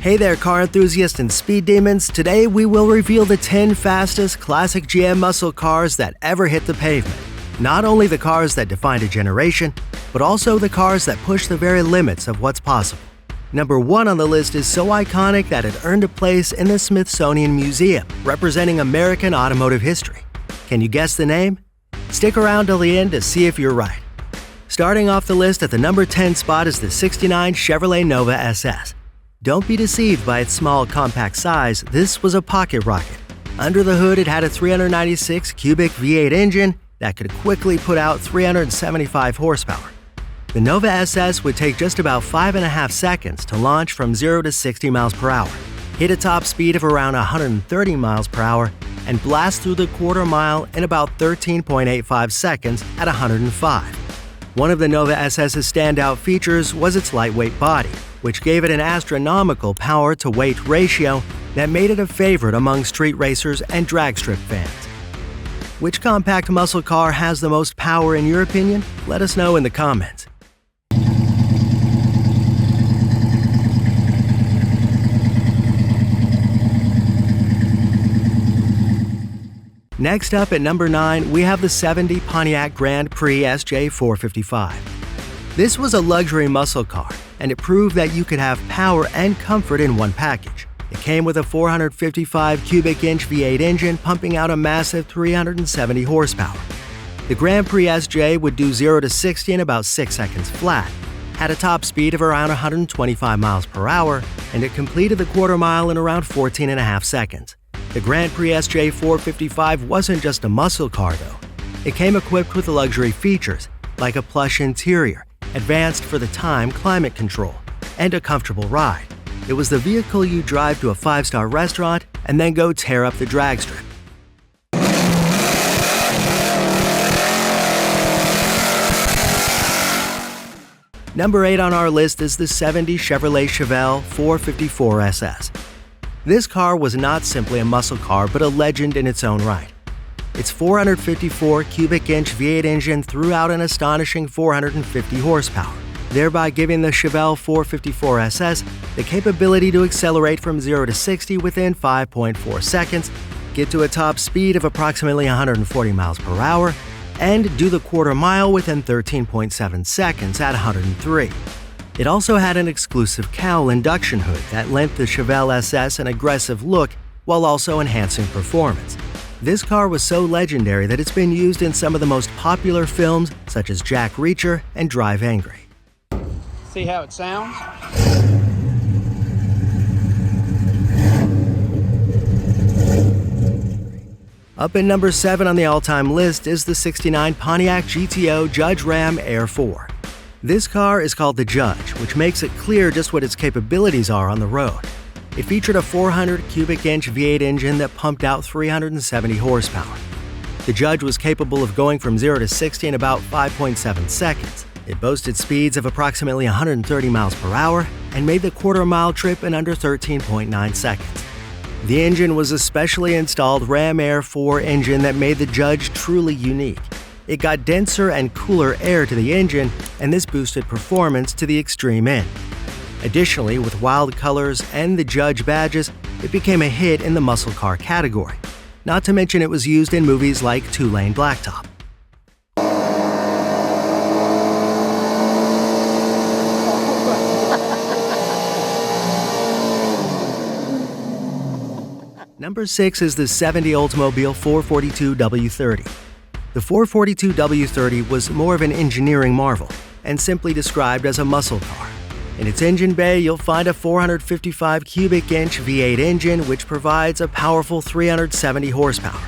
Hey there, car enthusiasts and speed demons. Today we will reveal the 10 fastest classic GM muscle cars that ever hit the pavement. Not only the cars that defined a generation, but also the cars that push the very limits of what's possible. Number 1 on the list is so iconic that it earned a place in the Smithsonian Museum, representing American automotive history. Can you guess the name? Stick around till the end to see if you're right. Starting off the list at the number 10 spot is the '69 Chevrolet Nova SS. Don't be deceived by its small, compact size. This was a pocket rocket. Under the hood, it had a 396 cubic V8 engine that could quickly put out 375 horsepower. The Nova SS would take just about 5.5 seconds to launch from 0 to 60 miles per hour, hit a top speed of around 130 miles per hour, and blast through the quarter mile in about 13.85 seconds at 105. One of the Nova SS's standout features was its lightweight body, which gave it an astronomical power-to-weight ratio that made it a favorite among street racers and drag strip fans. Which compact muscle car has the most power in your opinion? Let us know in the comments. Next up at number 9, we have the '70 Pontiac Grand Prix SJ455. This was a luxury muscle car, and it proved that you could have power and comfort in one package. It came with a 455 cubic inch V8 engine pumping out a massive 370 horsepower. The Grand Prix SJ would do 0 to 60 in about 6 seconds flat, had a top speed of around 125 miles per hour, and it completed the quarter mile in around 14.5 seconds. The Grand Prix SJ455 wasn't just a muscle car though. It came equipped with luxury features like a plush interior, advanced for the time climate control, and a comfortable ride. It was the vehicle you drive to a 5-star restaurant and then go tear up the drag strip. Number 8 on our list is the '70 Chevrolet Chevelle 454 SS. This car was not simply a muscle car, but a legend in its own right. Its 454 cubic inch V8 engine threw out an astonishing 450 horsepower, thereby giving the Chevelle 454 SS the capability to accelerate from 0 to 60 within 5.4 seconds, get to a top speed of approximately 140 miles per hour, and do the quarter mile within 13.7 seconds at 103. It also had an exclusive cowl induction hood that lent the Chevelle SS an aggressive look while also enhancing performance. This car was so legendary that it's been used in some of the most popular films such as Jack Reacher and Drive Angry. See how it sounds? Up at number 7 on the all-time list is the '69 Pontiac GTO Judge Ram Air 4. This car is called the Judge, which makes it clear just what its capabilities are on the road. It featured a 400 cubic inch V8 engine that pumped out 370 horsepower. The Judge was capable of going from 0 to 60 in about 5.7 seconds. It boasted speeds of approximately 130 miles per hour and made the quarter-mile trip in under 13.9 seconds. The engine was a specially installed Ram Air 4 engine that made the Judge truly unique. It got denser and cooler air to the engine, and this boosted performance to the extreme end. Additionally, with wild colors and the Judge badges, it became a hit in the muscle car category. Not to mention it was used in movies like Two-Lane Blacktop. Number 6 is the '70 Oldsmobile 442 W30. The 442 W30 was more of an engineering marvel and simply described as a muscle car. In its engine bay, you'll find a 455 cubic inch V8 engine which provides a powerful 370 horsepower.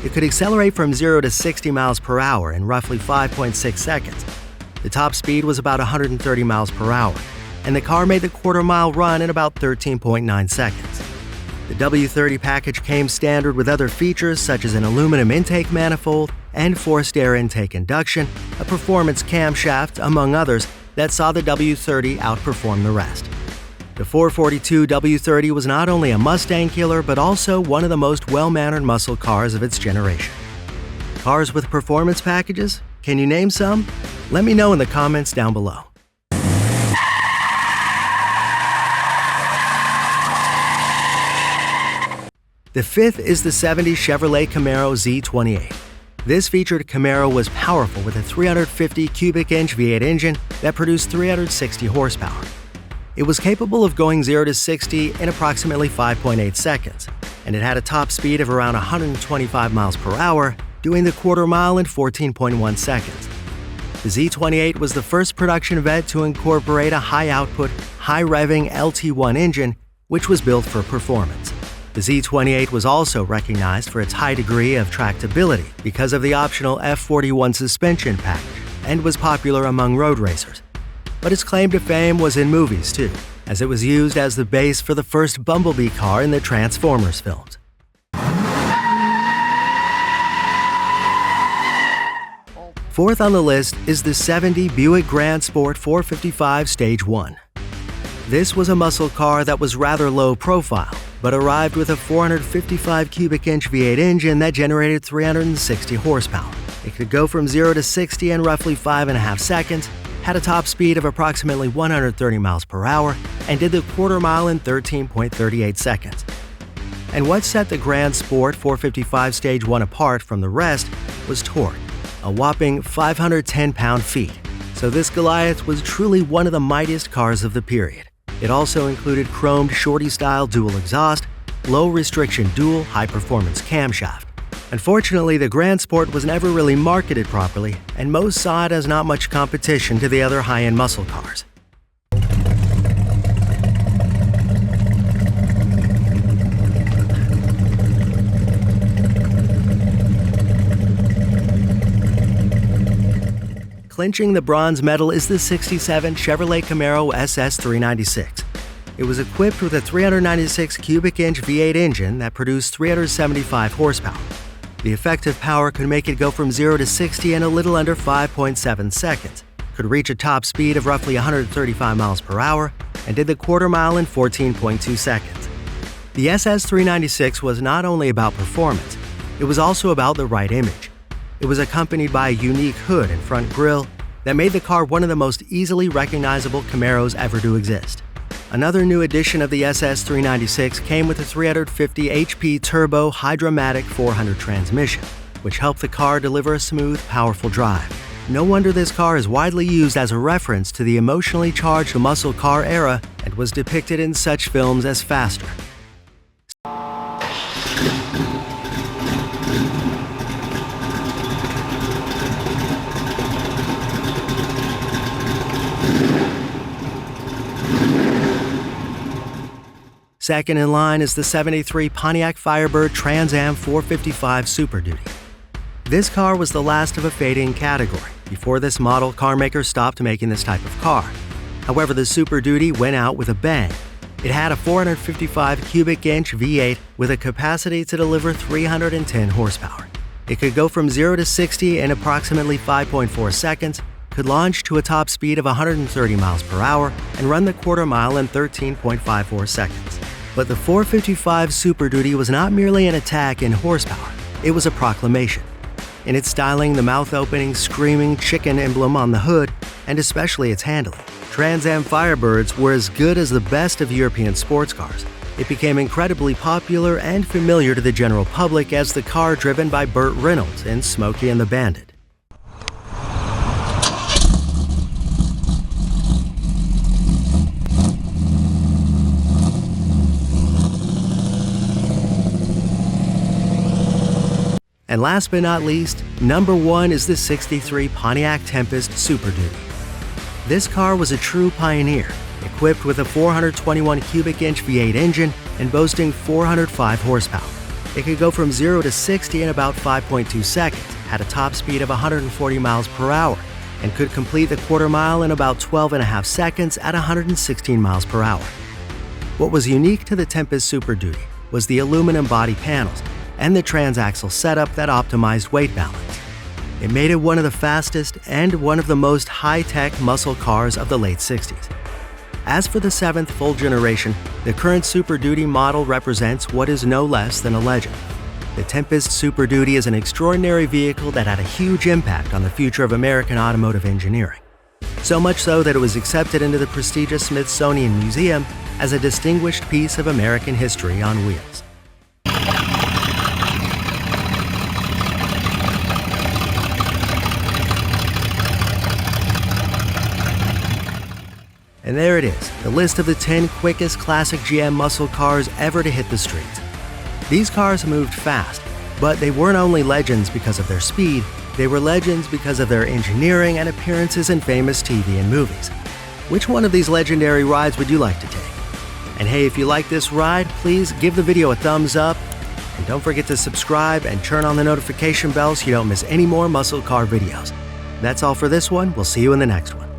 It could accelerate from 0 to 60 miles per hour in roughly 5.6 seconds. The top speed was about 130 miles per hour, and the car made the quarter-mile run in about 13.9 seconds. The W30 package came standard with other features such as an aluminum intake manifold and forced air intake induction, a performance camshaft, among others, that saw the W30 outperform the rest. The 442 W30 was not only a Mustang killer, but also one of the most well-mannered muscle cars of its generation. Cars with performance packages? Can you name some? Let me know in the comments down below. The fifth is the '70s Chevrolet Camaro Z28. This featured Camaro was powerful with a 350 cubic inch V8 engine that produced 360 horsepower. It was capable of going 0 to 60 in approximately 5.8 seconds, and it had a top speed of around 125 miles per hour, doing the quarter mile in 14.1 seconds. The Z28 was the first production vet to incorporate a high-output, high-revving LT1 engine, which was built for performance. The Z28 was also recognized for its high degree of tractability because of the optional F41 suspension package and was popular among road racers. But its claim to fame was in movies too, as it was used as the base for the first Bumblebee car in the Transformers films. Fourth on the list is the '70 Buick Gran Sport 455 Stage 1. This was a muscle car that was rather low profile, but arrived with a 455 cubic inch V8 engine that generated 360 horsepower. It could go from 0 to 60 in roughly 5.5 seconds, had a top speed of approximately 130 miles per hour, and did the quarter mile in 13.38 seconds. And what set the Gran Sport 455 Stage 1 apart from the rest was torque, a whopping 510 pound-feet. So this Goliath was truly one of the mightiest cars of the period. It also included chromed shorty-style dual exhaust, low-restriction dual high-performance camshaft. Unfortunately, the Gran Sport was never really marketed properly, and most saw it as not much competition to the other high-end muscle cars. Clinching the bronze medal is the '67 Chevrolet Camaro SS 396. It was equipped with a 396 cubic inch V8 engine that produced 375 horsepower. The effective power could make it go from 0 to 60 in a little under 5.7 seconds, could reach a top speed of roughly 135 miles per hour, and did the quarter mile in 14.2 seconds. The SS 396 was not only about performance, it was also about the right image. It was accompanied by a unique hood and front grille that made the car one of the most easily recognizable Camaros ever to exist. Another new addition of the SS 396 came with a 350 HP turbo Hydra-Matic 400 transmission, which helped the car deliver a smooth, powerful drive. No wonder this car is widely used as a reference to the emotionally charged muscle car era and was depicted in such films as Faster. Second in line is the '73 Pontiac Firebird Trans Am 455 Super Duty. This car was the last of a fading category. Before this model, car makers stopped making this type of car. However, the Super Duty went out with a bang. It had a 455 cubic inch V8 with a capacity to deliver 310 horsepower. It could go from 0 to 60 in approximately 5.4 seconds, could launch to a top speed of 130 miles per hour, and run the quarter mile in 13.54 seconds. But the 455 Super Duty was not merely an attack in horsepower, it was a proclamation. In its styling, the mouth-opening, screaming chicken emblem on the hood, and especially its handling, Trans Am Firebirds were as good as the best of European sports cars. It became incredibly popular and familiar to the general public as the car driven by Burt Reynolds in Smokey and the Bandit. And last but not least, number one is the '63 Pontiac Tempest Super Duty. This car was a true pioneer, equipped with a 421 cubic inch V8 engine and boasting 405 horsepower. It could go from 0 to 60 in about 5.2 seconds, had a top speed of 140 miles per hour, and could complete the quarter mile in about 12.5 seconds at 116 miles per hour. What was unique to the Tempest Super Duty was the aluminum body panels and the transaxle setup that optimized weight balance. It made it one of the fastest and one of the most high-tech muscle cars of the late '60s. As for the seventh full generation, the current Super Duty model represents what is no less than a legend. The Tempest Super Duty is an extraordinary vehicle that had a huge impact on the future of American automotive engineering. So much so that it was accepted into the prestigious Smithsonian Museum as a distinguished piece of American history on wheels. And there it is, the list of the 10 quickest classic GM muscle cars ever to hit the streets. These cars moved fast, but they weren't only legends because of their speed, they were legends because of their engineering and appearances in famous TV and movies. Which one of these legendary rides would you like to take? And hey, if you like this ride, please give the video a thumbs up, and don't forget to subscribe and turn on the notification bell so you don't miss any more muscle car videos. That's all for this one. We'll see you in the next one.